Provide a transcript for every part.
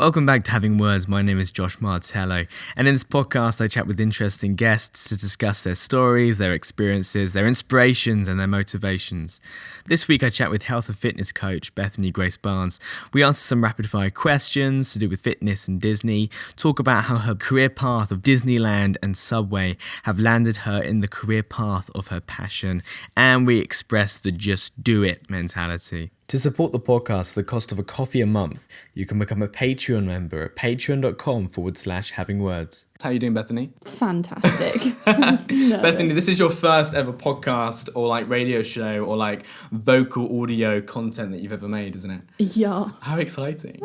Welcome back to Having Words. My name is Josh Martello, and in this podcast I chat with interesting guests to discuss their stories, their experiences, their inspirations and their motivations. This week I chat with health and fitness coach Bethany Grace Barnes. We answer some rapid fire questions to do with fitness and Disney, talk about how her career path of Disneyland and Subway have landed her in the career path of her passion, and we express the just do it mentality. To support the podcast for the cost of a coffee a month, you can become a Patreon member at patreon.com/havingwords. How are you doing, Bethany? Fantastic. Bethany, this is your first ever podcast or like radio show or like vocal audio content that you've ever made, isn't it? Yeah. How exciting.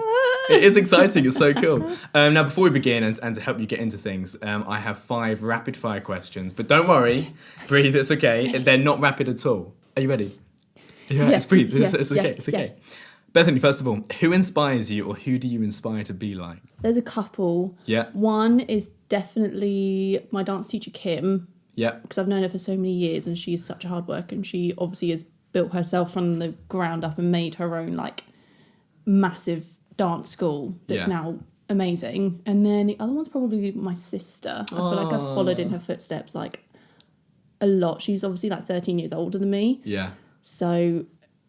It is exciting. It's so cool. Now, before we begin and to help you get into things, I have 5 rapid fire questions. But don't worry, breathe, it's okay. They're not rapid at all. Are you ready? Yeah, yes, it's okay. yes, It's okay. yes. Bethany, first of all, who inspires you or who do you inspire to be like? There's a couple. Yeah. One is definitely my dance teacher, Kim. Yeah. Because I've known her for so many years and she's such a hard worker and she obviously has built herself from the ground up and made her own like massive dance school that's now amazing. And then the other one's probably my sister. I feel like I've followed in her footsteps like a lot. She's obviously like 13 years older than me. Yeah. So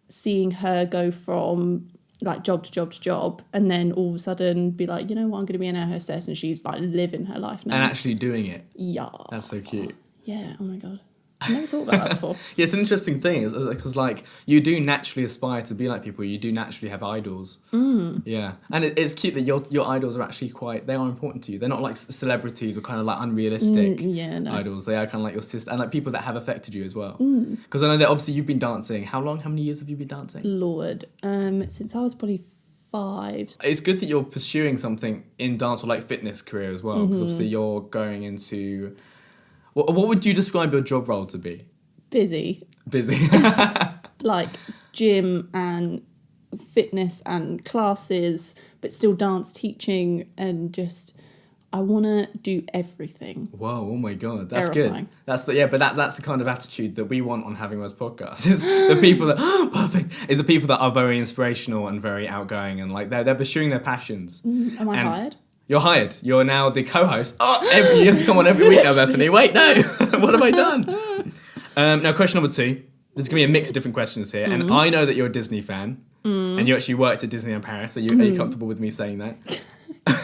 seeing her go from like job to job to job and then all of a sudden be like, you know what, I'm going to be an air hostess, and she's like living her life now. And actually doing it. Yeah. That's so cute. Yeah. Oh my God. I never thought about that before. Yeah, it's an interesting thing because like you do naturally aspire to be like people. You do naturally have idols. Yeah, and it's cute that your idols are actually they are important to you. They're not like celebrities or kind of like unrealistic idols. They are kind of like your sister and like people that have affected you as well. Because I know that obviously you've been dancing. How long? How many years have you been dancing? Lord, since I was probably 5. It's good that you're pursuing something in dance or like fitness career as well. Because obviously you're going into. What would you describe your job role to be? Busy. Like gym and fitness and classes, but still dance teaching and just I want to do everything. Whoa, oh my God, that's Terrifying. Good. That's the kind of attitude that we want on Having Words podcast. Is the people that perfect is the people that are very inspirational and very outgoing and like they're pursuing their passions. Am I hired? You're hired. You're now the co-host. You have to come on every week now, Bethany. Wait, no. What have I done? Now, question number 2. There's going to be a mix of different questions here. And I know that you're a Disney fan. And you actually worked at Disneyland Paris. Are you comfortable with me saying that?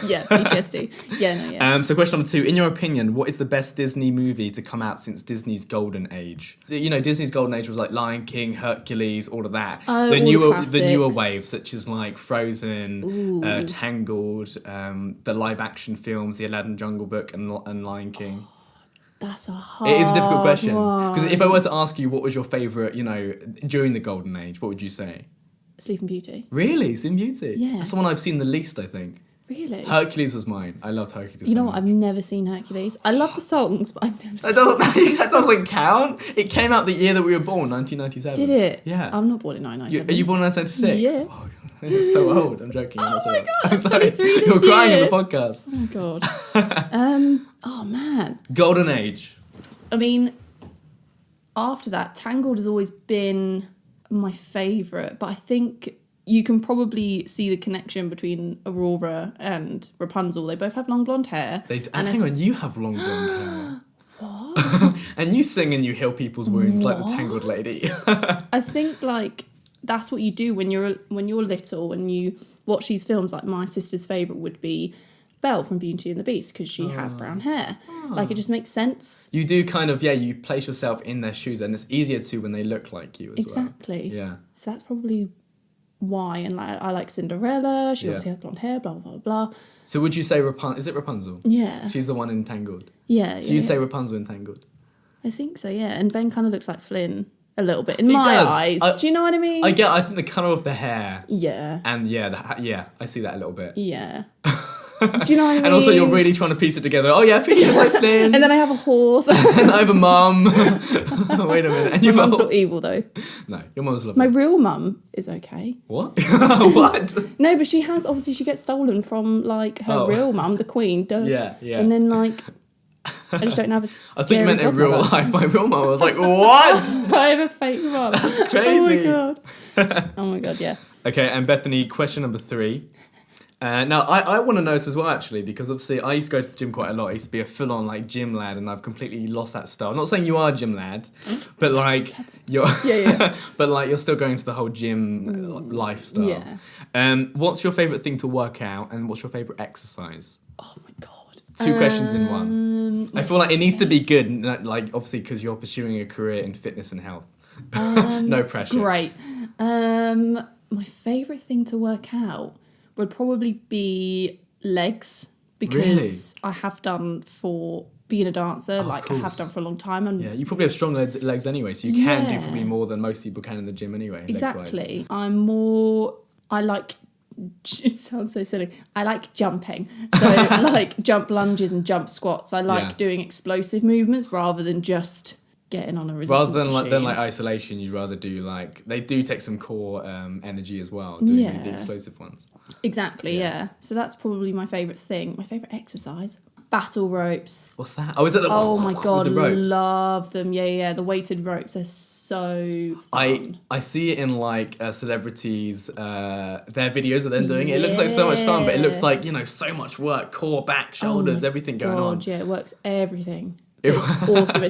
Yeah, PTSD. Yeah. So question number 2. In your opinion, what is the best Disney movie to come out since Disney's golden age? You know, Disney's golden age was like Lion King, Hercules, all of that. Oh, the classics. newer waves, such as like Frozen, Tangled, the live action films, The Aladdin Jungle Book and Lion King. That's a hard It is a difficult question. Because one. if I were to ask you what was your favourite, during the golden age, what would you say? Sleeping Beauty. Really? Sleeping Beauty? Yeah. That's the one I've seen the least, I think. Really? Hercules was mine. I loved Hercules. You know what? I've never seen Hercules. I love the songs, but I've never seen That doesn't count. It came out the year that we were born, 1997. Did it? Yeah. I'm not born in 1997. Are you born in 1996? Yeah. Oh, God, you're so old. I'm joking. Oh I'm my God, I'm I'm sorry. 23 this You're crying year. in the podcast. Oh God. Oh man. Golden age. I mean, after that, Tangled has always been my favourite, but I think you can probably see the connection between Aurora and Rapunzel. They both have long blonde hair. And hang on, you have long blonde hair. What? And you sing and you heal people's wounds like the Tangled lady. I think like that's what you do when you're little and you watch these films. Like my sister's favourite would be Belle from Beauty and the Beast because she has brown hair. Like it just makes sense. You do kind of, you place yourself in their shoes and it's easier to when they look like you as well. Exactly. Yeah. So that's probably why. And like I like Cinderella. She obviously has blonde hair, blah, blah, blah, blah. So would you say is it Rapunzel? Yeah. She's the one in Tangled. Yeah. So you'd say Rapunzel in Tangled? I think so, yeah. And Ben kind of looks like Flynn a little bit in my eyes. Do you know what I mean? I think the colour of the hair. Yeah. And I see that a little bit. Yeah. Do you know what I mean? And also you're really trying to piece it together. Oh yeah, I think it's like Flynn. And then I have a horse. And I have a mum. Wait a minute. And My mum's not evil though. No, your mum's lovely. My real mum is okay. What? What? No, but she gets stolen from like her real mum, the queen. Yeah. And then like I just don't have a I think you meant in real godmother. life. My real mum. I was like, what? I have a fake mum. That's crazy. Oh my god. Oh my god, yeah. Okay, and Bethany, question number 3. Now, I want to know this as well, actually, because obviously I used to go to the gym quite a lot. I used to be a full-on, like, gym lad, and I've completely lost that style. I'm not saying you are a gym lad, but, like, you're... Yeah. but, like, you're still going to the whole gym lifestyle. Yeah. What's your favourite thing to work out, and what's your favourite exercise? Oh, my God. 2 questions in one. I feel like it needs to be good, like, obviously, because you're pursuing a career in fitness and health. No pressure. Great. My favourite thing to work out would probably be legs, because I have done for being a dancer, I have done for a long time. And yeah, you probably have strong legs anyway, so you can do probably more than most people can in the gym anyway. Exactly. I like, it sounds so silly, I like jumping. So like jump lunges and jump squats. I like doing explosive movements rather than just getting on a resistance rather than machine. isolation. You'd rather do like, they do take some core energy as well, doing the explosive ones. Exactly, yeah. So that's probably my favourite thing. My favourite exercise. Battle ropes. What's that? Oh, is it the... Oh my God, the ropes? love them. Yeah. The weighted ropes are so fun. I see it in like celebrities, their videos of them doing it. It looks like so much fun, but it looks like, so much work. Core, back, shoulders, everything going on. Yeah, it works everything. It's awesome.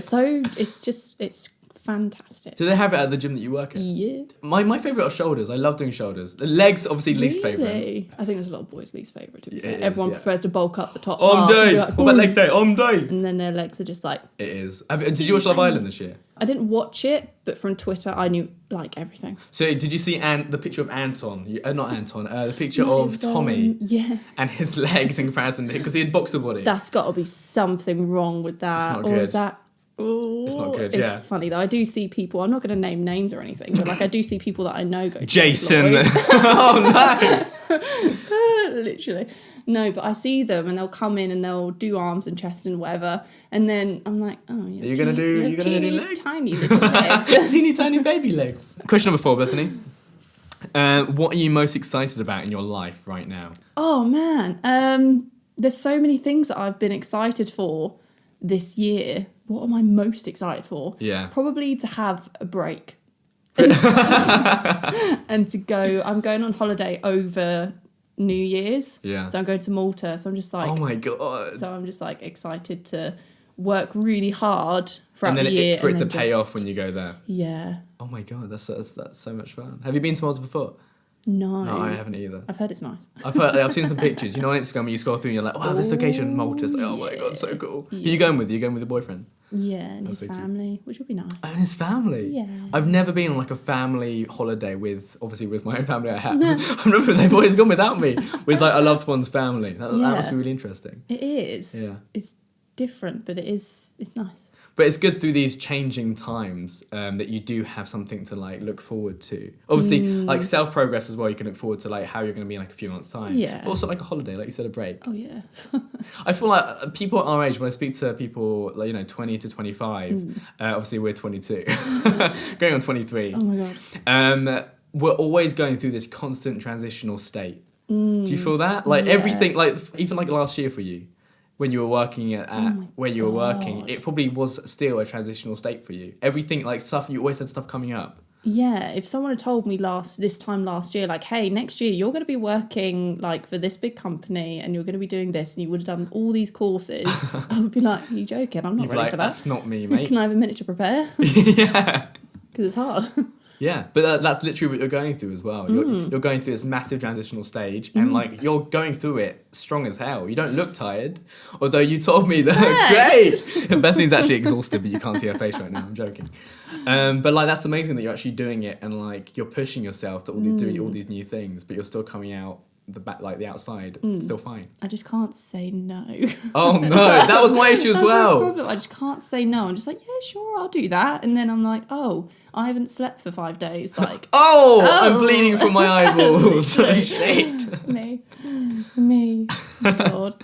It's fantastic. Do they have it at the gym that you work at? Yeah. My favourite are shoulders. I love doing shoulders. The legs, obviously, least favourite. I think there's a lot of boys' least favourite, to be fair. Everyone prefers to bulk up the top On half. day. Like, what about leg day? On day. And then their legs are just like... It is. Did you watch Love Island this year? I didn't watch it, but from Twitter, I knew, like, everything. So did you see the picture of Anton? Not Anton. The picture of Tommy. Yeah. And his legs in comparison to... Because he had boxer body. That's got to be something wrong with that. It's not good. Or is that... Ooh, it's not good, It's funny though. I do see people, I'm not going to name names or anything, but like I do see people that I know go to Jason. Oh no. Literally. No, but I see them and they'll come in and they'll do arms and chest and whatever. And then I'm like, oh yeah. You're going to do legs? Tiny little legs. Teeny tiny baby legs. Question number 4, Bethany. What are you most excited about in your life right now? Oh man. There's so many things that I've been excited for this year. What am I most excited for? Yeah. Probably to have a break. And to go, I'm going on holiday over New Year's. Yeah. So I'm going to Malta. So I'm just like, oh my God. So I'm just like excited to work really hard throughout the year. For it to pay off when you go there. Yeah. Oh my God, that's so much fun. Have you been to Malta before? No. No, I haven't either. I've heard it's nice. I've seen some pictures. You know, on Instagram, when you scroll through and you're like, wow, this location, Malta. It's like, oh my God, so cool. Yeah. Who are you going with? Are you going with your boyfriend? Yeah, and That's his so family, which would be nice. And his family? Yeah. I've never been on like a family holiday with my own family I have. I remember they've always gone without me, with like a loved one's family. That must be really interesting. It is. Yeah. It's different, but it's nice. But it's good through these changing times that you do have something to like look forward to. Obviously, like self-progress as well, you can look forward to like how you're going to be in like a few months' time. Yeah. But also like a holiday, like you said, a break. Oh, yeah. I feel like people at our age, when I speak to people like, 20 to 25, obviously we're 22, going on 23. Oh, my God. We're always going through this constant transitional state. Do you feel that? Like everything, like even like last year for you, when you were working at where you were working, it probably was still a transitional state for you. Everything, like stuff, you always had stuff coming up. Yeah, if someone had told me this time last year, like, hey, next year you're going to be working like for this big company and you're going to be doing this, and you would have done all these courses, I would be like, are you joking? I'm not ready for that. That's not me, mate. Can I have a minute to prepare? Yeah. Because it's hard. Yeah, but that's literally what you're going through as well. You're going through this massive transitional stage, and like you're going through it strong as hell. You don't look tired, although you told me that. Great. Bethany's actually exhausted, but you can't see her face right now. I'm joking. But like that's amazing that you're actually doing it, and like you're pushing yourself to do all these new things, but you're still coming out the back, like the outside, still fine. I just can't say no. Oh no, that was my issue as well. That's the problem. I just can't say no. I'm just like, yeah, sure, I'll do that, and then I'm like, oh, I haven't slept for 5 days. Like, I'm bleeding from my eyeballs. Shit. Me. God.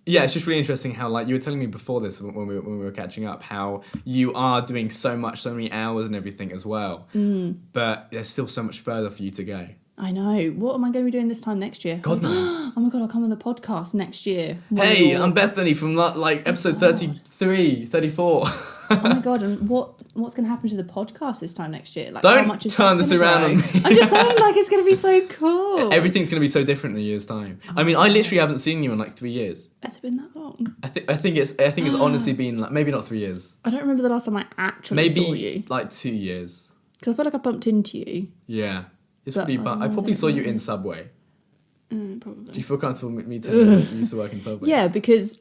Yeah, it's just really interesting how, like, you were telling me before this when we were catching up, how you are doing so many hours and everything as well. But there's still so much further for you to go. I know. What am I going to be doing this time next year? God knows. Oh my God, I'll come on the podcast next year. Hey, I'm Bethany from like episode 33, 34. Oh my god! And what's going to happen to the podcast this time next year? Like, Don't how much is turn that this gonna around grow? on me. I'm just saying, like, it's going to be so cool. Everything's going to be so different in a year's time. I mean, I literally haven't seen you in like 3 years. Has it been that long? I think it's honestly been like maybe not 3 years. I don't remember the last time I actually saw you. Maybe like 2 years. Because I feel like I bumped into you. Yeah, it's But pretty. I probably saw you in Subway. Probably. Do you feel comfortable with me telling you that you used to work in Subway? Yeah, because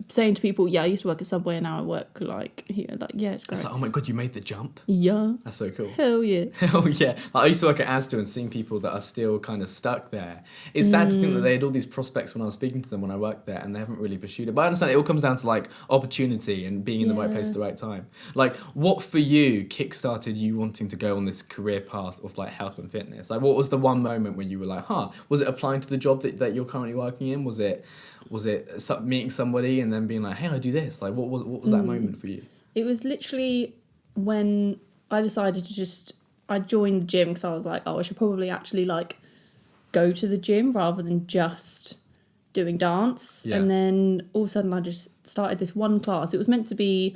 saying to people, yeah, I used to work at Subway and now I work like here, like, yeah, it's great. It's like, oh my god, you made the jump. Yeah. That's so cool. Hell yeah. Hell yeah. Like, I used to work at Asda and seeing people that are still kind of stuck there. It's sad to think that they had all these prospects when I was speaking to them when I worked there and they haven't really pursued it. But I understand it all comes down to like opportunity and being in the right place at the right time. Like, what for you kickstarted you wanting to go on this career path of like health and fitness? Like, what was the one moment when you were like, was it applying to the job that you're currently working in? Was it meeting somebody and then being like, hey, I do this? Like, what was that moment for you? It was literally when I decided to I joined the gym because I was like, I should probably actually like go to the gym rather than just doing dance. Yeah. And then all of a sudden I just started this one class. It was meant to be,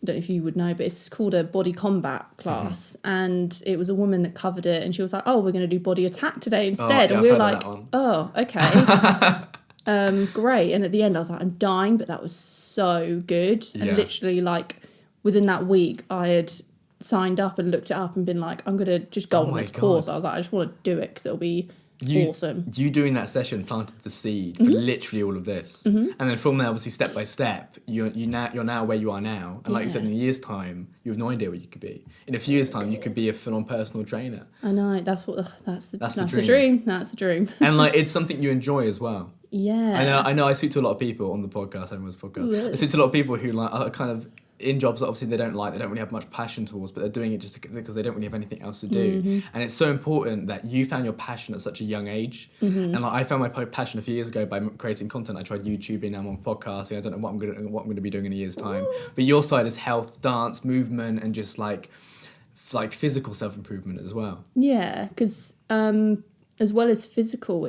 I don't know if you would know, but it's called a body combat class. Mm-hmm. And it was a woman that covered it and she was like, we're going to do body attack today instead. And we were like, okay. Great. And at the end I was like, I'm dying, but that was so good. And literally like within that week I had signed up and looked it up and been like, I'm gonna just go on this course. I was like, I just want to do it because it'll be awesome. You doing that session planted the seed for literally all of this. And then from there, obviously step by step, you're now where you are now. And like you said, in a year's time you have no idea what you could be. In a few years' time you could be a full-on personal trainer. I know, that's the dream. That's the dream. And like it's something you enjoy as well. Yeah. I know I speak to a lot of people on the podcast, everyone's podcast. Really? I speak to a lot of people who like are kind of in jobs that obviously they don't really have much passion towards, but they're doing it just because they don't really have anything else to do. Mm-hmm. And it's so important that you found your passion at such a young age. Mm-hmm. And like I found my passion a few years ago by creating content. I tried YouTubing, I'm on podcasting. I don't know what I'm going to be doing in a year's time. But your side is health, dance, movement, and just like physical self-improvement as well. Yeah, because as well as physical,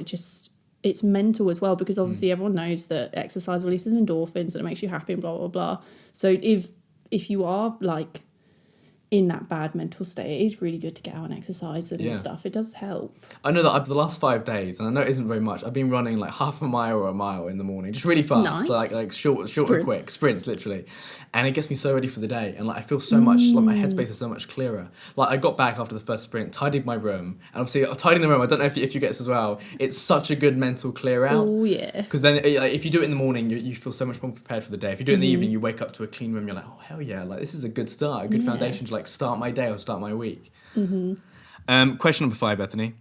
it's mental as well, because obviously everyone knows that exercise releases endorphins and it makes you happy and blah, blah, blah. So if you are like in that bad mental state, it is really good to get out and exercise and stuff. It does help. I know that the last 5 days, and I know it isn't very much, I've been running like half a mile or a mile in the morning, just really fast, like short and quick sprints, literally, and it gets me so ready for the day. And like I feel so much like my headspace is so much clearer. Like I got back after the first sprint, tidied my room, and obviously tidying the room, I don't know if you get this as well. It's such a good mental clear out. Oh yeah. Because then if you do it in the morning, you feel so much more prepared for the day. If you do it in the evening, you wake up to a clean room, you're like, oh hell yeah, like this is a good start, a good foundation to like start my day or start my week. Question number 5, Bethany.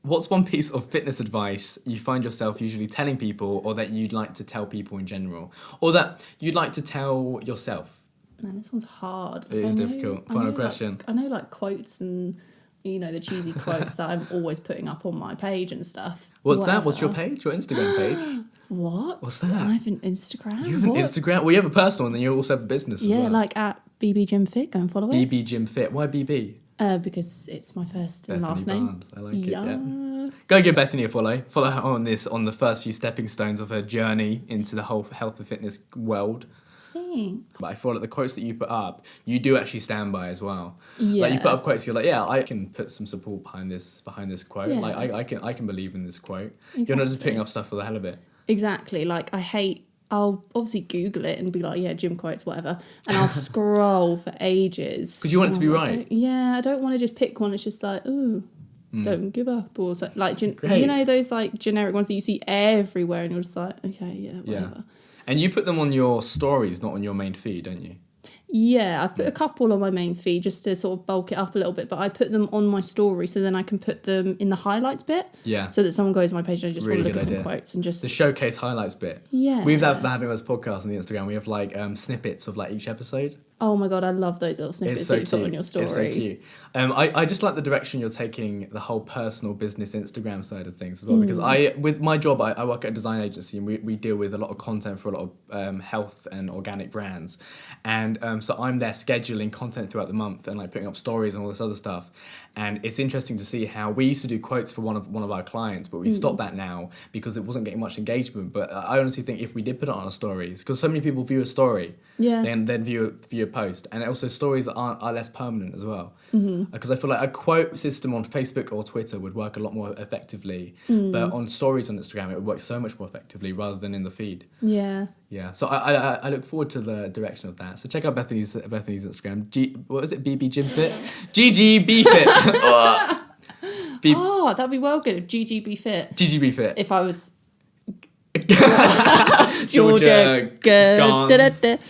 What's one piece of fitness advice you find yourself usually telling people, or that you'd like to tell people in general, or that you'd like to tell yourself? Man, this one's hard. It is difficult. Final question. I know like quotes and the cheesy quotes that I'm always putting up on my page and stuff. What's that? What's your page? Your Instagram page? What? What's that? I have an Instagram. You have an Instagram? Well, you have a personal and then you also have a business as well. Yeah, like at BB Gym Fit. Go and follow it. BB Gym Fit. Why BB? Because it's my first and Bethany last name. Barnes. I like it, yeah. Go give Bethany a follow. Follow her on the first few stepping stones of her journey into the whole health and fitness world. Thanks. But I feel like the quotes that you put up, you do actually stand by as well. Yeah. Like you put up quotes, you're like, yeah, I can put some support behind this quote. Yeah. Like I can believe in this quote. Exactly. You're not just putting up stuff for the hell of it. Exactly. Like I'll obviously Google it and be like, yeah, gym quotes, whatever. And I'll scroll for ages. Because you want it to be right. I don't want to just pick one. It's just like, ooh, don't give up. Or so, like, those like generic ones that you see everywhere and you're just like, okay, yeah, whatever. Yeah. And you put them on your stories, not on your main feed, don't you? Yeah, I've put a couple on my main feed just to sort of bulk it up a little bit, but I put them on my story so then I can put them in the highlights bit. Yeah. So that someone goes to my page and I just really want to look at some quotes and just... The showcase highlights bit. Yeah. We've having this podcast on the Instagram, we have like snippets of like each episode. Oh my God, I love those little snippets that you put on your story. It's so cute. I just like the direction you're taking the whole personal business Instagram side of things as well, because with my job, I work at a design agency and we deal with a lot of content for a lot of health and organic brands. And So I'm there scheduling content throughout the month and like putting up stories and all this other stuff. And it's interesting to see how we used to do quotes for one of our clients, but we stopped that now because it wasn't getting much engagement. But I honestly think if we did put it on our stories, because so many people view a story, then view a post, and also stories are less permanent as well. Because I feel like a quote system on Facebook or Twitter would work a lot more effectively, but on stories on Instagram it would work so much more effectively rather than in the feed. Yeah, so I look forward to the direction of that. So check out Bethany's Instagram. What was it? BB Gym Fit? GGB Fit. That'd be well good. GGB Fit. GGB Fit. If I was Georgia Garnes.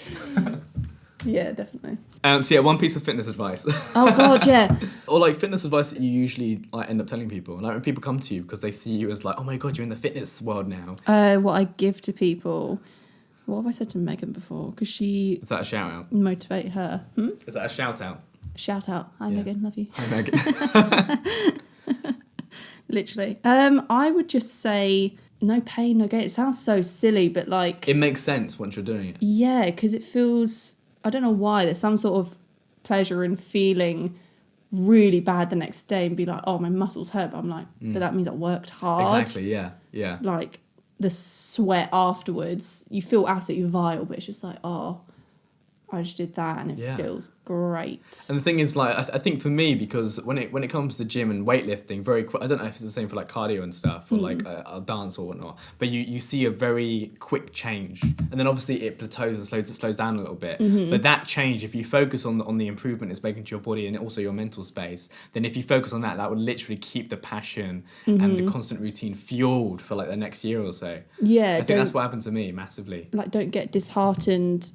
Yeah, definitely. So yeah, one piece of fitness advice. Oh God, yeah. Or like fitness advice that you usually like end up telling people. Like when people come to you because they see you as like, oh my God, you're in the fitness world now. What I give to people. What have I said to Megan before? Because she... Is that a shout out? Motivate her. Is that a shout out? Shout out. Hi Megan, love you. Hi Megan. Literally. I would just say no pain, no gain. It sounds so silly, but like... It makes sense once you're doing it. Yeah, because it feels... I don't know why. There's some sort of pleasure in feeling really bad the next day and be like, oh, my muscles hurt. But I'm like, but that means I worked hard. Exactly, yeah. Like... the sweat afterwards, you feel absolutely vile, but it's just like, oh, I just did that and it feels great. And the thing is, like, I think for me, because when it comes to gym and weightlifting, I don't know if it's the same for like cardio and stuff or like a dance or whatnot, but you see a very quick change, and then obviously it plateaus and slows down a little bit. But that change, if you focus on the improvement it's making to your body and also your mental space, then if you focus on that would literally keep the passion and the constant routine fueled for like the next year or so. Yeah, I think that's what happened to me massively. Like, don't get disheartened.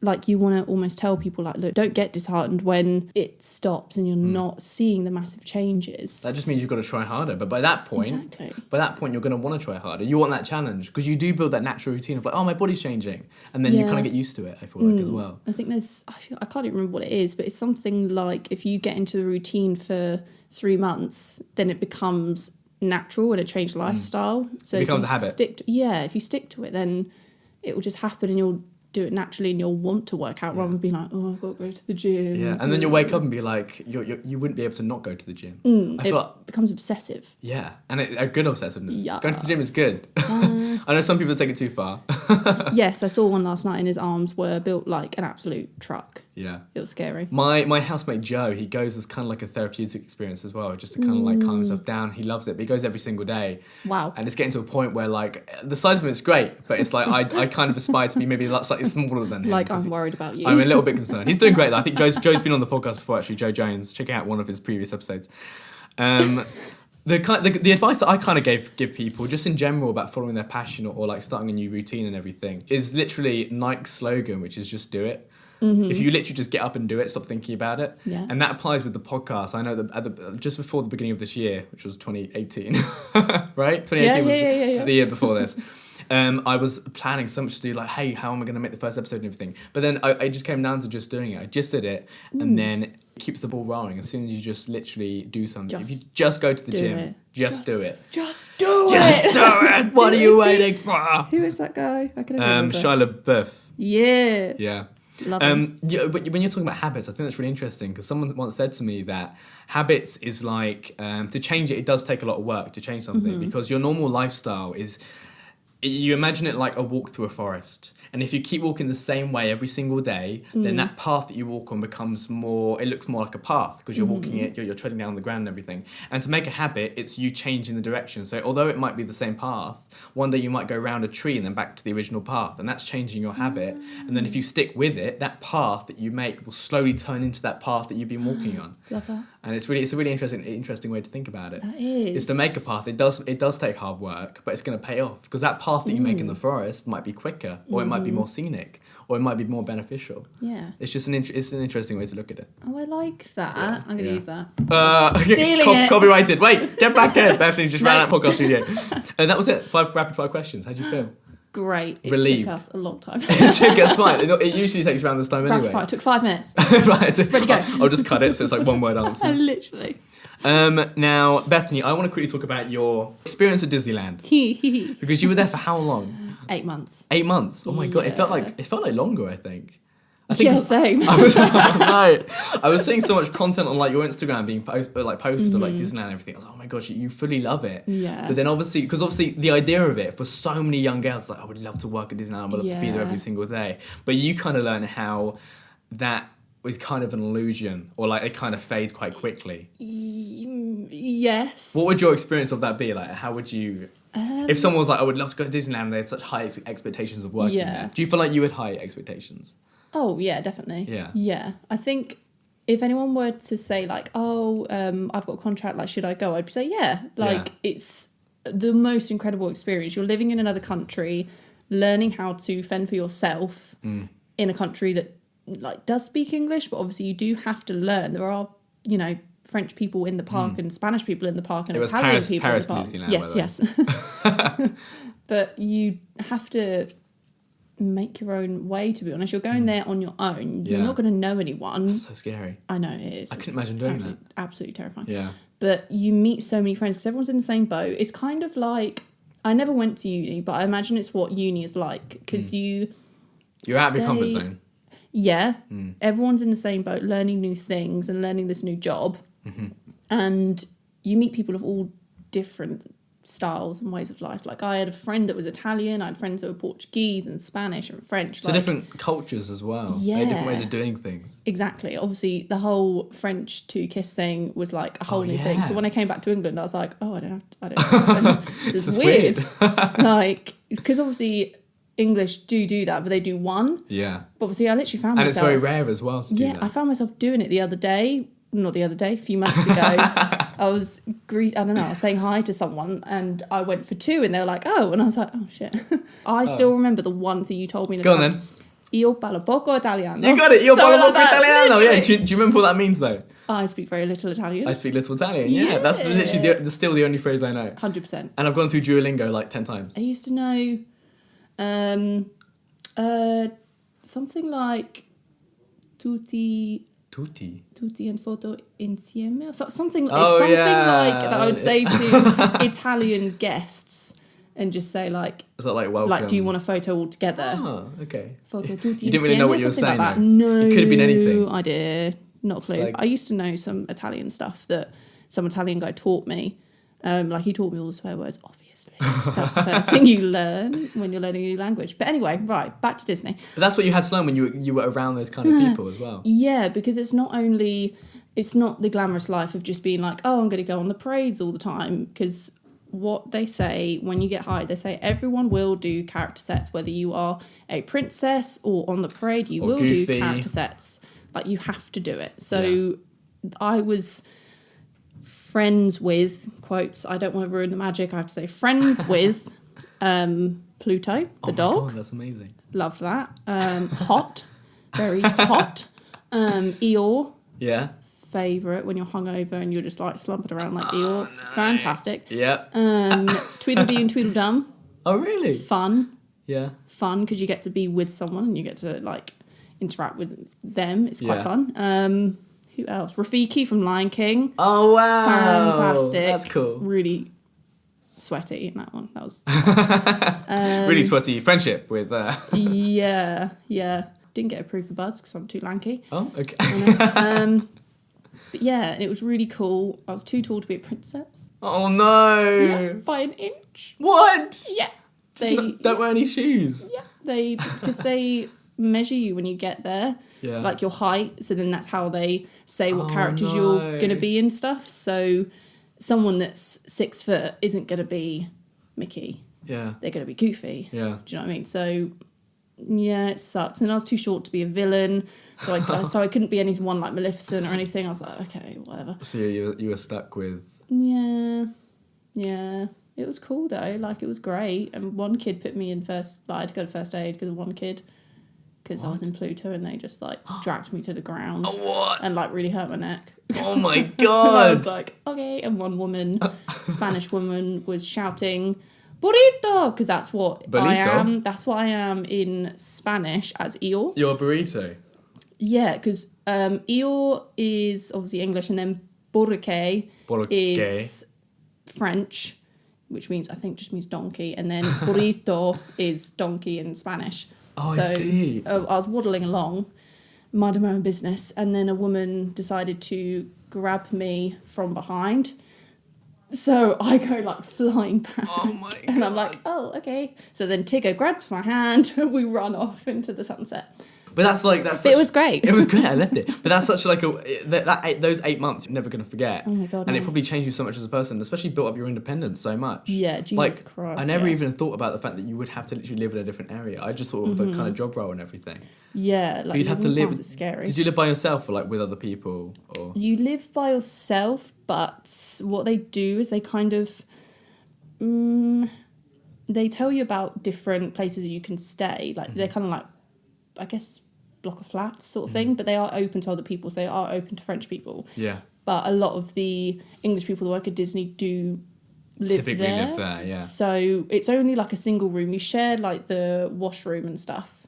Like, you want to almost tell people, like, look, don't get disheartened when it stops and you're not seeing the massive changes. That just means you've got to try harder. But by that point, you're going to want to try harder. You want that challenge because you do build that natural routine of like, oh, my body's changing. And then you kind of get used to it, I feel like, as well. I think I can't even remember what it is, but it's something like if you get into the routine for 3 months, then it becomes natural and a changed lifestyle. So it becomes a habit. If you stick to it, then it will just happen and you'll do it naturally and you'll want to work out rather than be like, oh, I've got to go to the gym. Yeah, and then you'll wake up and be like, you wouldn't be able to not go to the gym. It becomes obsessive. Yeah, and a good obsessiveness. Yes. Going to the gym is good. I know some people take it too far. Yes, I saw one last night and his arms were built like an absolute truck. Yeah. It was scary. My housemate Joe, he goes as kind of like a therapeutic experience as well, just to kind of like calm himself down. He loves it, but he goes every single day. Wow. And it's getting to a point where like the size of it's great, but it's like I kind of aspire to be maybe like slightly smaller than him. Like, I'm worried about you. I'm a little bit concerned. He's doing great though. I think Joe's been on the podcast before actually, Joe Jones. Check out one of his previous episodes. The advice that I kind of give people just in general about following their passion or like starting a new routine and everything is literally Nike's slogan, which is just do it. If you literally just get up and do it, stop thinking about it. Yeah. And that applies with the podcast. I know that just before the beginning of this year, which was 2018, right? 2018 was the year before this. I was planning so much to do, like, hey, how am I going to make the first episode and everything? But then I just came down to just doing it. I just did it, and then it keeps the ball rolling. As soon as you just literally do something, if you just go to the gym, just do it. Just do it. Just do it. What are you waiting for? Who is that guy? I can remember. Shia LaBeouf. Yeah. Yeah. Love him. Yeah, but when you're talking about habits, I think that's really interesting because someone once said to me that habits is like, to change it does take a lot of work to change something because your normal lifestyle is, you imagine it like a walk through a forest. And if you keep walking the same way every single day, then that path that you walk on becomes more, it looks more like a path because you're walking it, you're treading down the ground and everything. And to make a habit, it's you changing the direction. So although it might be the same path, one day you might go around a tree and then back to the original path. And that's changing your habit. And then if you stick with it, that path that you make will slowly turn into that path that you've been walking on. Love that. And it's a really interesting way to think about it. That is. It's to make a path. It does take hard work, but it's going to pay off because that path that you make in the forest might be quicker, or it might be more scenic, or it might be more beneficial. Yeah. It's just an interesting way to look at it. Oh, I like that. Yeah, I'm going to use that. Stealing it. Copyrighted. Wait, get back in. Bethany just ran out of podcast studio. And that was it. 5 rapid fire questions. How do you feel? Great. It Relieved. took us a long time. It took us fine. It usually takes around this time anyway. It took 5 minutes. Right. Ready to go. I'll just cut it so it's like one word answers. Literally. Now, Bethany, I want to quickly talk about your experience at Disneyland. Because you were there for how long? 8 months. 8 months. Oh my god, it felt like longer, I think. Same. I was seeing so much content on like your Instagram being posted of like Disneyland and everything. I was like, oh my gosh, you fully love it. Yeah. But then obviously the idea of it for so many young girls, like I would love to work at Disneyland, I would love to be there every single day. But you kind of learn how that was kind of an illusion, or like it kind of fades quite quickly. Yes. What would your experience of that be like? How would you? If someone was like, I would love to go to Disneyland, and they had such high expectations of working there. Do you feel like you had high expectations? Oh, yeah, definitely. Yeah. Yeah. I think if anyone were to say, like, I've got a contract, like, should I go? I'd say, yeah. Like, it's the most incredible experience. You're living in another country, learning how to fend for yourself in a country that, like, does speak English, but obviously you do have to learn. There are, you know, French people in the park and Spanish people in the park and Italian people in the park. Disneyland, yes. But you have to make your own way, to be honest. You're going there on your own. You're not going to know anyone. That's so scary. I know, it is. I couldn't imagine doing that. Absolutely terrifying. Yeah. But you meet so many friends because everyone's in the same boat. It's kind of like, I never went to uni, but I imagine it's what uni is like because you're out of your comfort zone. Yeah. Everyone's in the same boat, learning new things and learning this new job. And you meet people of all different styles and ways of life. Like I had a friend that was Italian, I had friends who were Portuguese and Spanish and French. So different cultures as well. Yeah. Different ways of doing things. Exactly. Obviously the whole French to kiss thing was like a whole new thing. So when I came back to England I was like, I don't know. This is weird. Like, because obviously English do that, but they do one. Yeah. But obviously I literally found myself. And it's very rare as well to do that. I found myself doing it a few months ago. I was saying hi to someone and I went for two and they were like, oh, and I was like, oh shit. I still remember the one thing you told me. Go on then. Io parlo poco italiano. You got it. Io parlo poco italiano. Literally. Yeah. Do you remember what that means though? I speak very little Italian. I speak little Italian. Yeah. That's literally still the only phrase I know. 100%. And I've gone through Duolingo like 10 times. I used to know something like tutti and foto insieme, or something like that I would say to Italian guests and just say like, is that like welcome? Like, do you want a photo all together? Oh, okay. Foto tutti you didn't really know what you were saying. Like that. No, it could have been anything. I did not a clue. Like, I used to know some Italian stuff that some Italian guy taught me. Like he taught me all the swear words, obviously. That's the first thing you learn when you're learning a new language. But anyway, right, back to Disney. But that's what you had to learn when you were around those kind of people as well. Yeah, because it's not the glamorous life of just being like, oh, I'm going to go on the parades all the time. Because what they say when you get hired, they say everyone will do character sets, whether you are a princess or on the parade, you will do character sets. Like you have to do it. So I was friends with, quotes, I don't want to ruin the magic, I have to say friends with Pluto, the dog. God, that's amazing. Loved that. Hot, very hot. Eeyore. Yeah. Favourite when you're hungover and you're just like slumping around like Eeyore. No. Fantastic. Yep. Tweedledee and Tweedledum. Oh, really? Fun. Yeah. Fun because you get to be with someone and you get to like interact with them. It's quite fun. Who else? Rafiki from Lion King. Oh, wow. Fantastic. That's cool. Really sweaty in that one. That was... really sweaty friendship with... Yeah. Didn't get approved for buds because I'm too lanky. Oh, okay. But yeah, and it was really cool. I was too tall to be a princess. Oh, no. Yeah, by an inch. What? Yeah. Don't wear any shoes. Yeah, because they measure you when you get there. Yeah. Like your height, so then that's how they say what characters you're going to be and stuff. So someone that's 6 foot isn't going to be Mickey. Yeah. They're going to be Goofy. Yeah. Do you know what I mean? So, yeah, it sucks. And I was too short to be a villain, so I couldn't be anyone like Maleficent or anything. I was like, okay, whatever. So you were stuck with... Yeah. It was cool, though. Like, it was great. And one kid put me in first... Like, I had to go to first aid because of one kid... Because I was in Pluto and they just like dragged me to the ground. What? And like really hurt my neck. Oh my God. I was like, okay. And one woman, Spanish woman, was shouting, burrito, because that's what I am. That's what I am in Spanish as Eeyore. You're a burrito? Yeah, because Eeyore is obviously English and then burrique is French, which means, I think just means donkey. And then burrito is donkey in Spanish. Oh, so, I see. I was waddling along minding my own business, and then a woman decided to grab me from behind. So I go like flying back. Oh my God. And I'm like, oh, okay. So then Tigger grabs my hand and we run off into the sunset. But It was great. It was great. I loved it. But that's such like those 8 months you're never gonna forget. Oh my God. And no. it probably changed you so much as a person, especially built up your independence so much. Yeah, Jesus Christ. I never even thought about the fact that you would have to literally live in a different area. I just thought of the kind of job role and everything. Yeah, like you'd have to live. It's scary. Did you live by yourself or like with other people? Or You live by yourself, but what they do is they kind of they tell you about different places you can stay. Like they're kind of like, I guess, block of flats sort of thing, but they are open to other people, so they are open to French people. Yeah. But a lot of the English people that work at Disney do Typically live there, yeah. So it's only like a single room. You share like the washroom and stuff.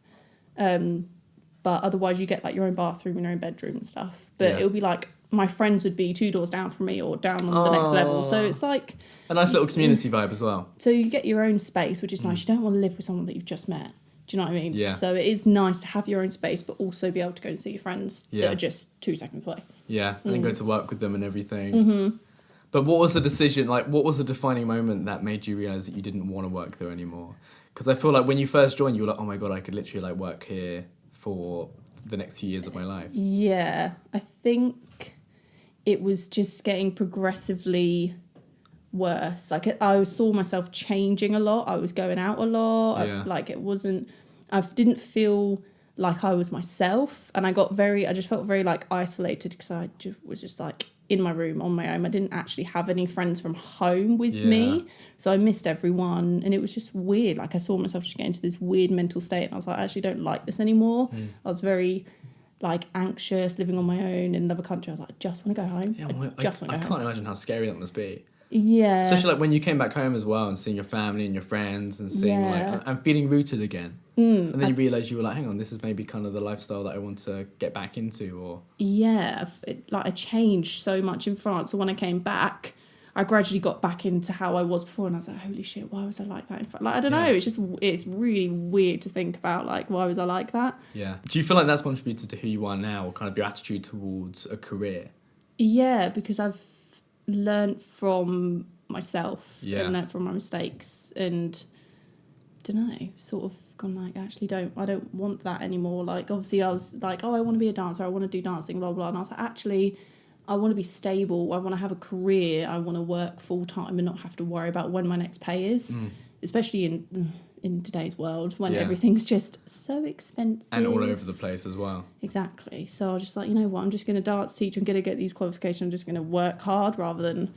But otherwise you get like your own bathroom and your own bedroom and stuff. But Yeah. it'll be like my friends would be 2 doors down from me or down on the next level. So it's like a nice little community vibe as well. so you get your own space, which is nice. You don't want to live with someone that you've just met. Do you know what I mean? Yeah. So it is nice to have your own space, but also be able to go and see your friends Yeah. that are just 2 seconds away. Yeah, and then go to work with them and everything. But what was the decision, like, what was the defining moment that made you realise that you didn't want to work there anymore? Because I feel like when you first joined, you were like, oh my God, I could literally, like, work here for the next few years of my life. Yeah, I think it was just getting progressively worse. Like, I saw myself changing a lot. I was going out a lot. Yeah. I didn't feel like I was myself. And I just felt very, like, isolated because I was just, like, in my room on my own. I didn't actually have any friends from home with me. So I missed everyone. And it was just weird. Like, I saw myself just get into this weird mental state. And I was like, I actually don't like this anymore. I was very, like, anxious, living on my own in another country. I was like, I just want to go home. Yeah, I can't imagine how scary that must be. Yeah. Especially like when you came back home as well and seeing your family and your friends and seeing like and feeling rooted again. And then you realise you were like, hang on, this is maybe kind of the lifestyle that I want to get back into. Or I changed so much in France. So when I came back, I gradually got back into how I was before, and I was like, holy shit, why was I like that in France? Like, I don't know, it's really weird to think about, like, why was I like that? Yeah. Do you feel like that's contributed to who you are now, or kind of your attitude towards a career? Yeah, because I've learnt from myself and learnt from my mistakes, and don't know, sort of gone like, actually I don't want that anymore. Like, obviously I was like, oh, I want to be a dancer, I want to do dancing, blah blah, and I was like, actually I want to be stable, I want to have a career, I want to work full time and not have to worry about when my next pay is, especially in today's world when everything's just so expensive and all over the place as well. Exactly. So I was just like, you know what, I'm just going to dance teach, I'm going to get these qualifications, I'm just going to work hard rather than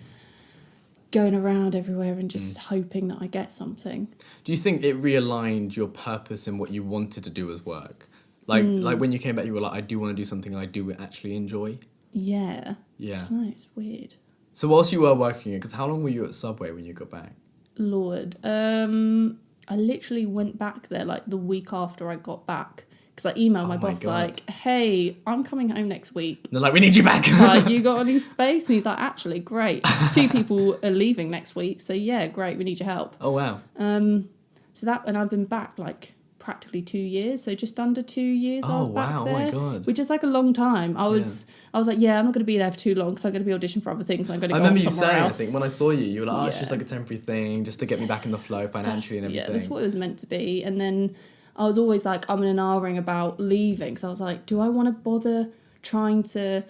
going around everywhere and just hoping that I get something. Do you think it realigned your purpose in what you wanted to do as work? Like when you came back, you were like, I do want to do something I do actually enjoy? Yeah. Yeah. I don't know, it's weird. So whilst you were working, because how long were you at Subway when you got back? Lord. I literally went back there like the week after I got back. Because I emailed my boss like, hey, I'm coming home next week. And they're like, we need you back. Like, you got any space? And he's like, actually, great. 2 people are leaving next week. So yeah, great, we need your help. Oh, wow. So that, and I've been back like practically 2 years. So just under 2 years I was back there. Oh, my God. Which is like a long time. I was like, yeah, I'm not going to be there for too long because I'm going to be auditioning for other things. And I'm going to go somewhere else. I remember you saying, I think, when I saw you, you were like, oh, it's just like a temporary thing just to get me back in the flow financially and everything. Yeah, that's what it was meant to be. And then I was always like, I'm in an R-ring about leaving. So I was like, do I want to bother trying to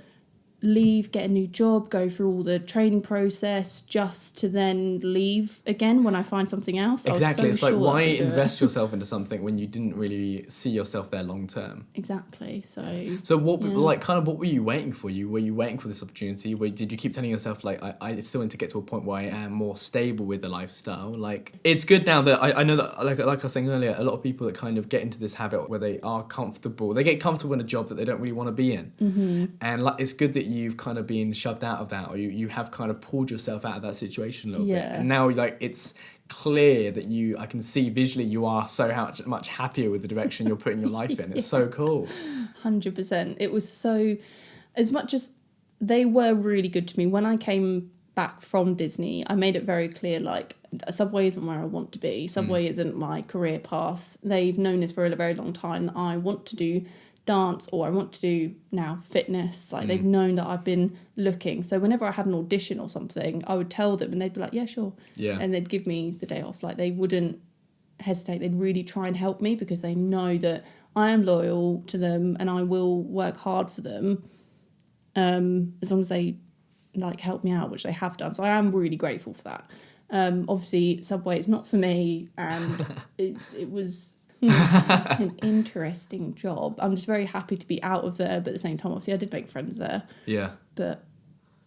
leave, get a new job, go through all the training process just to then leave again when I find something else? Exactly. It's like, why invest yourself into something when you didn't really see yourself there long term? Exactly. So what what were you waiting for? Were you waiting for this opportunity? Did you keep telling yourself like, I still need to get to a point where I am more stable with the lifestyle? Like, it's good now that I know that like I was saying earlier, a lot of people that kind of get into this habit where they are comfortable, they get comfortable in a job that they don't really want to be in. And like, it's good that you've kind of been shoved out of that, or you have kind of pulled yourself out of that situation a little bit, and now like it's clear that I can see visually you are so much happier with the direction you're putting your life in. It's so cool. 100%. It was so, as much as they were really good to me when I came back from Disney, I made it very clear, like, Subway isn't where I want to be. Subway isn't my career path. They've known this for a very long time that I want to do dance or I want to do now fitness. Like they've known that I've been looking. So whenever I had an audition or something, I would tell them and they'd be like, yeah, sure. Yeah. And they'd give me the day off. Like they wouldn't hesitate. They'd really try and help me because they know that I am loyal to them and I will work hard for them as long as they like help me out, which they have done. So I am really grateful for that. Obviously Subway is not for me and it was an interesting job. I'm just very happy to be out of there, but at the same time obviously I did make friends there. Yeah. But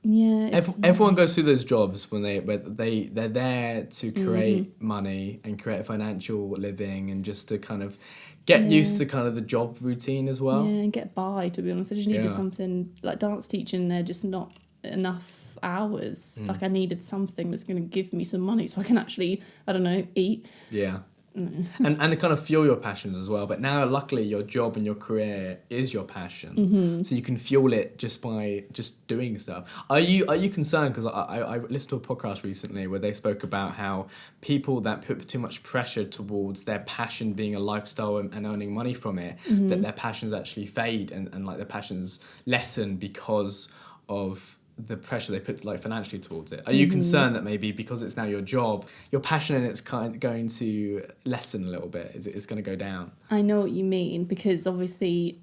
yeah, everyone goes through those jobs when they're there to create money and create a financial living and just to kind of get used to kind of the job routine as well. Yeah, and get by, to be honest. I just needed something like dance teaching. They're just not enough hours. Like I needed something that's going to give me some money so I can actually, I don't know, eat. Yeah. and kind of fuel your passions as well. But now, luckily, your job and your career is your passion, so you can fuel it just by just doing stuff. Are you concerned? Because I listened to a podcast recently where they spoke about how people that put too much pressure towards their passion being a lifestyle and earning money from it, that their passions actually fade and like their passions lessen because of the pressure they put like financially towards it. Are you concerned that maybe because it's now your job, your passion in it's kind of going to lessen a little bit? It's going to go down? I know what you mean, because obviously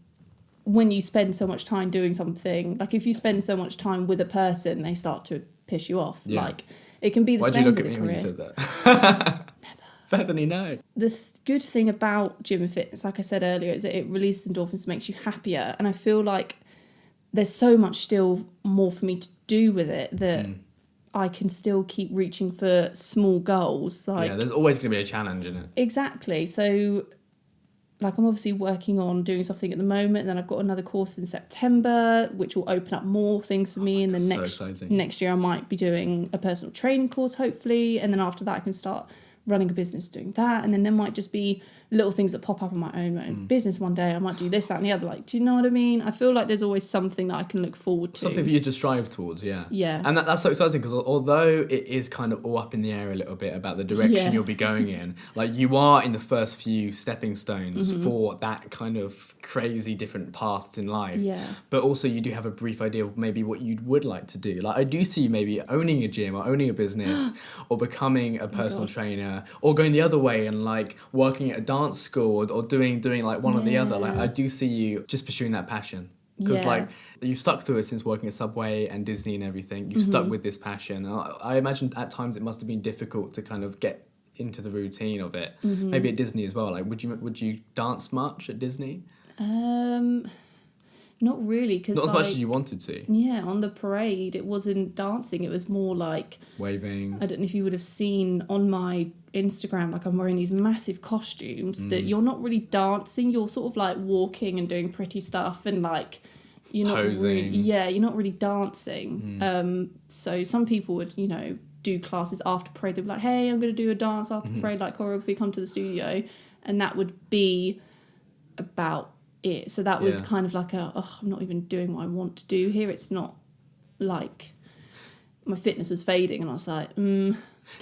when you spend so much time doing something, like if you spend so much time with a person, they start to piss you off. Yeah. Like it can be the same with a career. Why'd you look at me when you said that? Never. Bethany, no. The good thing about gym and fitness, like I said earlier, is that it releases endorphins, makes you happier, and I feel like there's so much still more for me to do with it that I can still keep reaching for small goals. Like, yeah, there's always going to be a challenge in it. Exactly. So, like, I'm obviously working on doing something at the moment, and then I've got another course in September, which will open up more things for me. And then next year I might be doing a personal training course, hopefully. And then after that I can start running a business doing that. And then there might just be little things that pop up in my own business one day. I might do this, that and the other. Like, do you know what I mean? I feel like there's always something that I can look forward to. Something for you to strive towards, yeah. Yeah. And that's so exciting because although it is kind of all up in the air a little bit about the direction you'll be going in, like you are in the first few stepping stones for that kind of crazy different paths in life. Yeah. But also you do have a brief idea of maybe what you would like to do. Like I do see maybe owning a gym or owning a business or becoming a personal trainer or going the other way and like working at a dance school or doing like one or the other. Like I do see you just pursuing that passion because like you've stuck through it since working at Subway and Disney and everything. You've stuck with this passion. And I imagine at times it must have been difficult to kind of get into the routine of it. Maybe at Disney as well. Like would you dance much at Disney? Not really, because not as much as you wanted to. Yeah, on the parade it wasn't dancing, it was more like waving. I don't know if you would have seen on my Instagram, like I'm wearing these massive costumes that you're not really dancing, you're sort of like walking and doing pretty stuff and like you're not posing. You're not really dancing. So some people would, you know, do classes after parade. They'd be like, hey, I'm going to do a dance after parade, like choreography, come to the studio, and that would be about it. So that was kind of like I'm not even doing what I want to do here. It's not like my fitness was fading and I was like,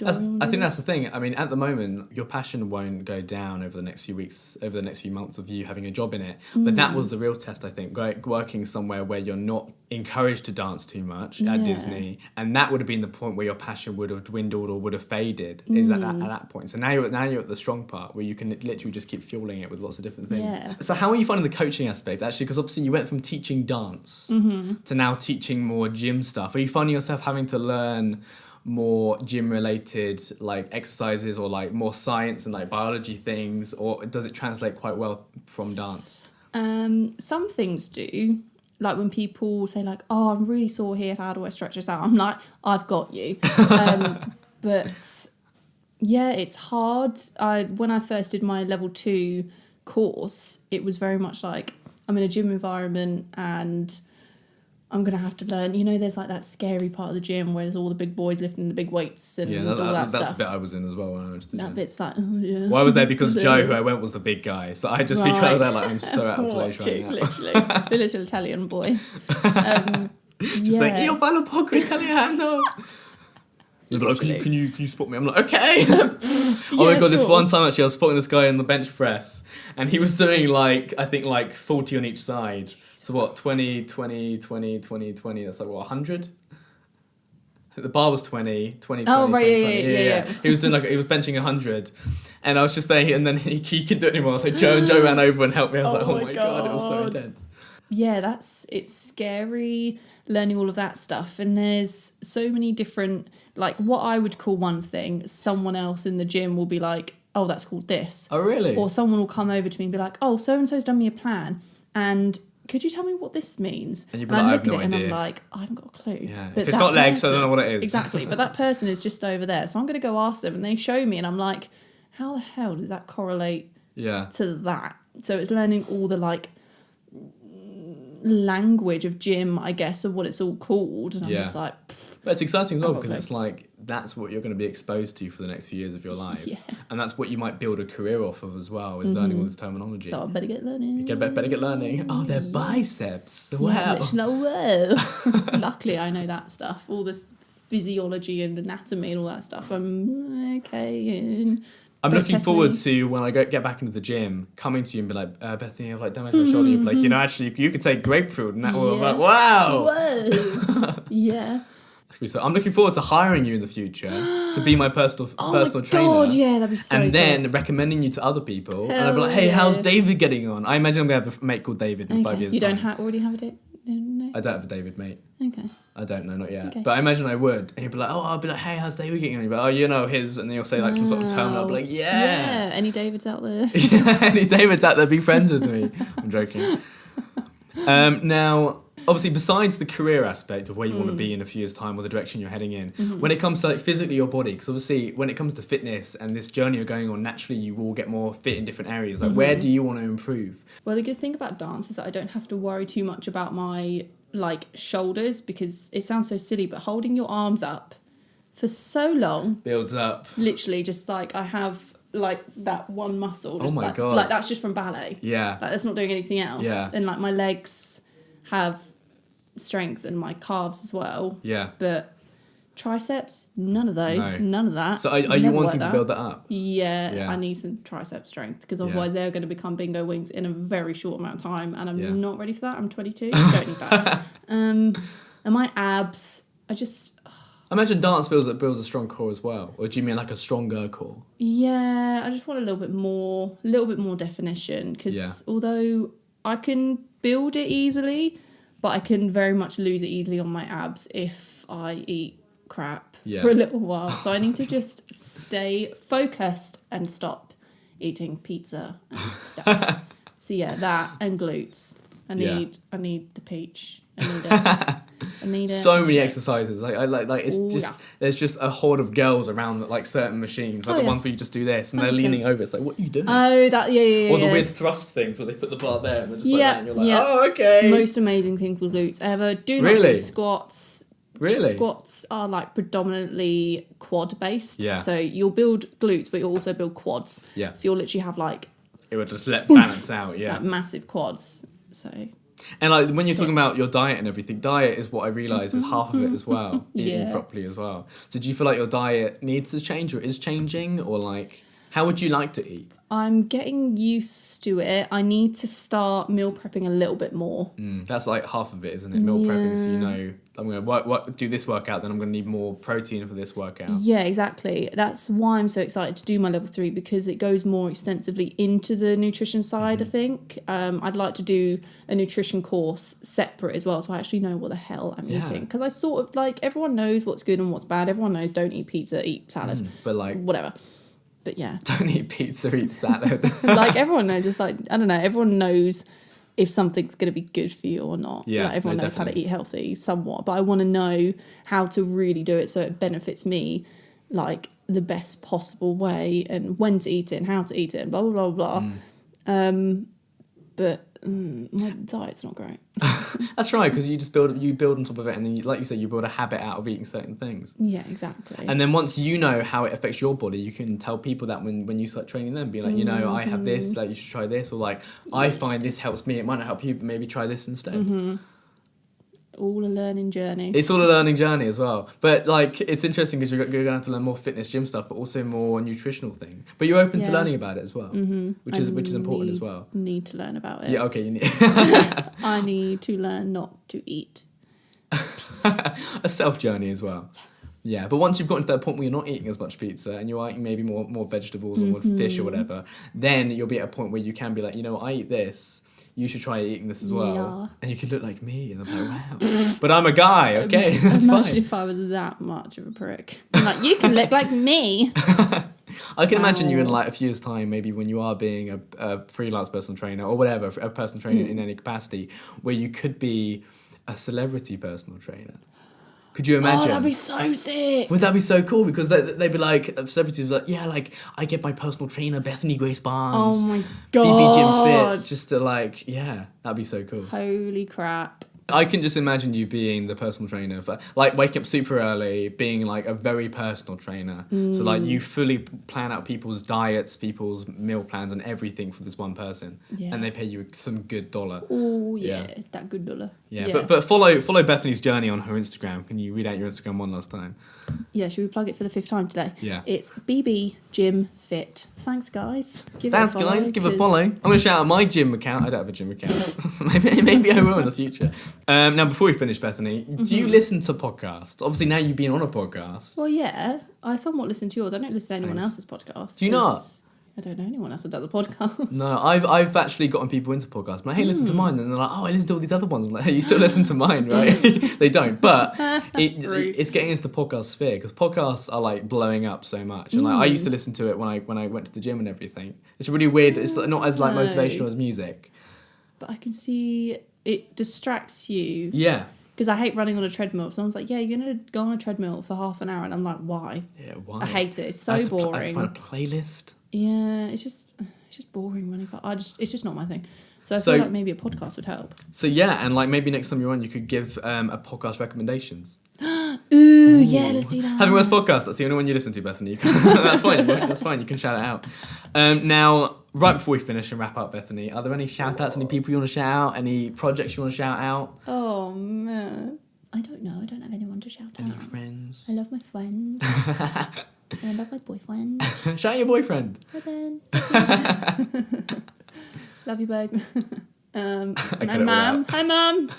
I think that's the thing. I mean, at the moment, your passion won't go down over the next few weeks, over the next few months of you having a job in it. But that was the real test, I think, working somewhere where you're not encouraged to dance too much at Disney. And that would have been the point where your passion would have dwindled or would have faded, is at that point. So now you're at the strong part where you can literally just keep fueling it with lots of different things. Yeah. So how are you finding the coaching aspect, actually? Because obviously you went from teaching dance to now teaching more gym stuff. Are you finding yourself having to learn more gym related like exercises or like more science and like biology things, or does it translate quite well from dance? Some things do. Like when people say like, oh, I'm really sore here, how do I stretch this out? I'm like, I've got you. But yeah, it's hard. When I first did my level 2 course, it was very much like I'm in a gym environment and I'm going to have to learn, you know, there's like that scary part of the gym where there's all the big boys lifting the big weights and all that stuff. That's the bit I was in as well when I went to the gym. That bit's like, oh yeah. Well, I was there because Joe, who I went, was the big guy. So I just be kind of there like, I'm so out of place right now. Literally. The little Italian boy. Just like, io ballo poco italiano. They'd be like, can you spot me? I'm like, okay. Oh my god, this one time actually I was spotting this guy in the bench press and he was doing like, I think like 40 on each side. So what, 20, 20, 20, 20, 20, that's like what, 100? The bar was 20, 20, 20, oh, right, 20, 20. Yeah. He was benching 100. And I was just there and then he couldn't do it anymore. So Joe ran over and helped me. I was like, oh my god, it was so intense. Yeah, it's scary learning all of that stuff. And there's so many different, like what I would call one thing, someone else in the gym will be like, oh, that's called this. Oh, really? Or someone will come over to me and be like, oh, so-and-so's done me a plan. And could you tell me what this means? And I look at it and I'm like, I haven't got a clue. Yeah. But if it's got legs, I don't know what it is. Exactly. But that person is just over there. So I'm going to go ask them and they show me and I'm like, how the hell does that correlate to that? So it's learning all the like language of gym, I guess, of what it's all called. And I'm just like... But it's exciting as well because it's like that's what you're going to be exposed to for the next few years of your life. Yeah. And that's what you might build a career off of as well, is learning all this terminology. So I better get learning. Better get learning. Oh, they're biceps. Wow. Yeah, whoa. Luckily, I know that stuff. All this physiology and anatomy and all that stuff. I'm okay. I'm looking forward to when I get back into the gym, coming to you and be like, Bethany, I've like done my shoulder. You'd be like, actually, you could take grapefruit. And that will be like, wow. Whoa. Yeah. So I'm looking forward to hiring you in the future to be my personal trainer. God, yeah, that'd be so And then sick. recommending you to other people. And I'd be like, hey, how's David getting on? I imagine I'm going to have a mate called David in 5 years' You time. don't already have a date? No. I don't have a David mate. Okay. I don't know, not yet. Okay. But I imagine I would. And he'd be like, I'll be like, hey, how's David getting on? He'd be like, his. And then he'll say like some sort of term. And I'll be like, yeah. Any Davids out there? Any Davids out there, be friends with me. I'm joking. Now, obviously, besides the career aspect of where you want to be in a few years' time or the direction you're heading in, when it comes to like physically your body, because obviously when it comes to fitness and this journey you're going on, naturally you will get more fit in different areas. Like where do you want to improve? Well, the good thing about dance is that I don't have to worry too much about my like shoulders, because it sounds so silly, but holding your arms up for so long builds up. Literally, just like I have like that one muscle. Just oh my god! Like that's just from ballet. Yeah. Like that's not doing anything else. Yeah. And like my legs have strength and my calves as well. Yeah. But triceps, none of those. No. None of that. So are you wanting to build that up? Yeah, I need some tricep strength because otherwise they're going to become bingo wings in a very short amount of time, and I'm not ready for that. I'm 22. Don't need that. And my abs, I imagine dance builds a strong core as well, or do you mean like a stronger core? Yeah, I just want a little bit more definition, because although I can build it easily, but I can very much lose it easily on my abs if I eat crap for a little while. So I need to just stay focused and stop eating pizza and stuff. So yeah, that and glutes. I need the peach. I need it. So many exercises. Like it's just there's just a horde of girls around like certain machines, like the ones where you just do this and 100%. They're leaning over. It's like, what are you doing? Oh, that yeah. Or the weird thrust things where they put the bar there and they're just like that, and you're like, oh, okay. Most amazing thing for glutes ever. Do not do squats. Really? Squats are like predominantly quad based. Yeah. So you'll build glutes, but you'll also build quads. Yeah. So you'll literally have like it would just let balance out. Yeah. Like massive quads. So. And like when you're talking about your diet and everything, diet is what I realise is half of it as well. Eating properly as well. So do you feel like your diet needs to change or is changing, or like how would you like to eat? I'm getting used to it. I need to start meal prepping a little bit more. That's like half of it, isn't it? Meal prepping, so you know, I'm going to do this workout, then I'm going to need more protein for this workout. Yeah, exactly. That's why I'm so excited to do my level 3, because it goes more extensively into the nutrition side, I think. I'd like to do a nutrition course separate as well, so I actually know what the hell I'm eating. Because I sort of, like, everyone knows what's good and what's bad. Everyone knows don't eat pizza, eat salad. But like... whatever. But yeah. Don't eat pizza, eat salad. Like, everyone knows. It's like, I don't know, everyone knows if something's going to be good for you or not. Yeah, like everyone knows how to eat healthy somewhat, but I want to know how to really do it so it benefits me like the best possible way, and when to eat it and how to eat it and blah blah blah blah. But my diet's not great. That's right, because you build on top of it, and then like you said, you build a habit out of eating certain things. Yeah, exactly. And then once you know how it affects your body, you can tell people that when you start training them, be like, you know, I have this, like you should try this, or like I find this helps me. It might not help you, but maybe try this instead. all a learning journey. It's all a learning journey as well. But like, it's interesting because you're going to have to learn more fitness gym stuff, but also more nutritional thing. But you're open to learning about it as well, which is important as well. Need to learn about it. Yeah, okay, you need. I need to learn not to eat. A self journey as well. Yes. Yeah, but once you've gotten to that point where you're not eating as much pizza and you're eating maybe more vegetables or more fish or whatever, then you'll be at a point where you can be like, you know what, I eat this. You should try eating this as well. Yeah. And you can look like me. And I'm like, wow. But I'm a guy, okay? That's Imagine fine. if I was that much of a prick. I'm like, you can look like me. I can imagine you in like a few years' time, maybe when you are being a freelance personal trainer or whatever, a personal trainer in any capacity, where you could be a celebrity personal trainer. Could you imagine? Oh, that'd be so sick. Would that be so cool? Because they'd be like, celebrities would be like, yeah, like, I get my personal trainer, Bethany Grace Barnes. Oh my BB Gym God. Fit. Just to like, yeah, that'd be so cool. Holy crap. I can just imagine you being the personal trainer for, like, waking up super early, being like a very personal trainer. So like you fully plan out people's diets, people's meal plans and everything for this one person. Yeah. And they pay you some good dollar. Oh yeah, Yeah. that good dollar. Yeah. But follow Bethany's journey on her Instagram. Can you read out your Instagram one last time? Yeah, should we plug it for the 5th time today? Yeah. It's BB Gym Fit. Thanks, guys. Thanks, guys. Give a follow. I'm going to shout out my gym account. I don't have a gym account. maybe I will in the future. Now, before we finish, Bethany, do you listen to podcasts? Obviously, now you've been on a podcast. Well, yeah, I somewhat listen to yours. I don't listen to anyone else's podcast. Do you not? 'cause I don't know anyone else that does a podcast. No, I've actually gotten people into podcasts. I'm like, hey, listen to mine. And they're like, oh, I listen to all these other ones. I'm like, hey, you still listen to mine, right? They don't. But it's getting into the podcast sphere because podcasts are like blowing up so much. And like, I used to listen to it when I went to the gym and everything. It's really weird. It's like, not as like motivational as music. But I can see it distracts you. Yeah. Because I hate running on a treadmill. If someone's like, yeah, you're going to go on a treadmill for half an hour. And I'm like, why? Yeah, why? I hate it. It's I so have to I have boring. to find a playlist. Yeah, it's just boring running. It's just not my thing. So I feel like maybe a podcast would help. So yeah, and like maybe next time you're on, you could give a podcast recommendations. Ooh, yeah, let's do that. Having Words podcast. That's the only one you listen to, Bethany. That's fine. That's fine. You can shout it out. Now, right before we finish and wrap up, Bethany, are there any shout outs? Any people you want to shout out? Any projects you want to shout out? Oh man, I don't know. I don't have anyone to shout Any out. friends? I love my friends. And I love my boyfriend. Shout out your boyfriend. Hi Ben. Love you, babe. My all mum. out. Hi, mum.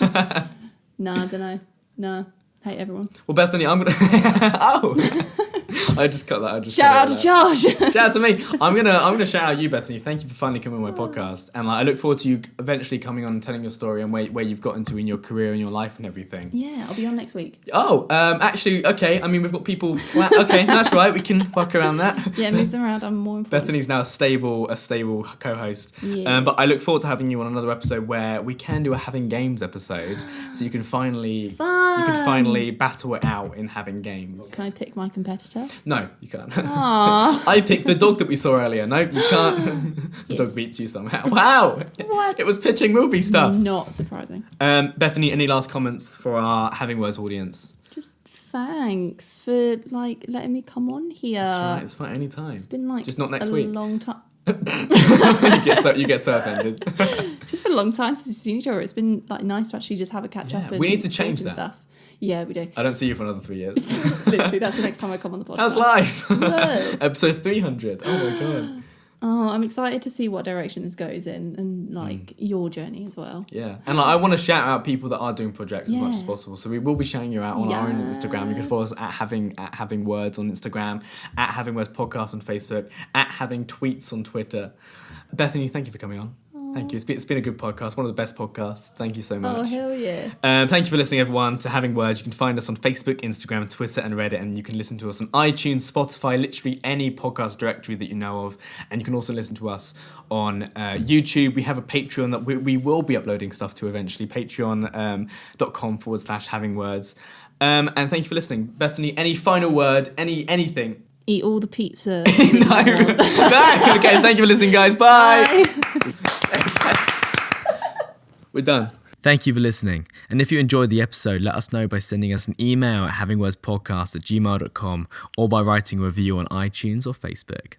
Nah, I don't know. Nah, hate everyone. Well, Bethany, I'm gonna. Oh, I just cut that. Shout out to Josh. Shout out to me. I'm gonna shout out you, Bethany. Thank you for finally coming on my podcast, and like, I look forward to you eventually coming on and telling your story and where you've gotten to in your career and your life and everything. Yeah, I'll be on next week. Oh, actually, okay. I mean, we've got people. Well, okay, that's right. We can work around that. Yeah, move them around. I'm more important. Bethany's now a stable co-host. Yeah. But I look forward to having you on another episode where we can do a having games episode, so you can finally battle it out in having games. Can I pick my competitor? No, you can't. Aww. I picked the dog that we saw earlier. No, you can't. The dog beats you somehow. Wow. What? It was pitching movie stuff. Not surprising. Bethany, any last comments for our Having Words audience? Just thanks for letting me come on here. That's right. It's fine. Anytime. It's been just not next a week. long time. you get so offended. Just been a long time since we've seen each other. It's been nice to actually just have a catch up. And we need to change that. Stuff. Yeah, we do. I don't see you for another 3 years. Literally, that's the next time I come on the podcast. How's life? No. Episode 300. Oh my god. Oh, I'm excited to see what direction this goes in and your journey as well. Yeah. And I want to shout out people that are doing projects as much as possible. So we will be shouting you out on our own Instagram. You can follow us at having words on Instagram, at Having Words Podcast on Facebook, at Having Tweets on Twitter. Bethany, thank you for coming on. Thank you. It's been a good podcast, one of the best podcasts. Thank you so much. Oh, hell yeah. Thank you for listening, everyone, to Having Words. You can find us on Facebook, Instagram, Twitter, and Reddit, and you can listen to us on iTunes, Spotify, literally any podcast directory that you know of. And you can also listen to us on YouTube. We have a Patreon that we will be uploading stuff to eventually, patreon.com/Having Words. And thank you for listening. Bethany, any final word, anything? Eat all the pizza. No. Okay, thank you for listening, guys. Bye. We're done. Thank you for listening. And if you enjoyed the episode, let us know by sending us an email at havingwordspodcast@gmail.com or by writing a review on iTunes or Facebook.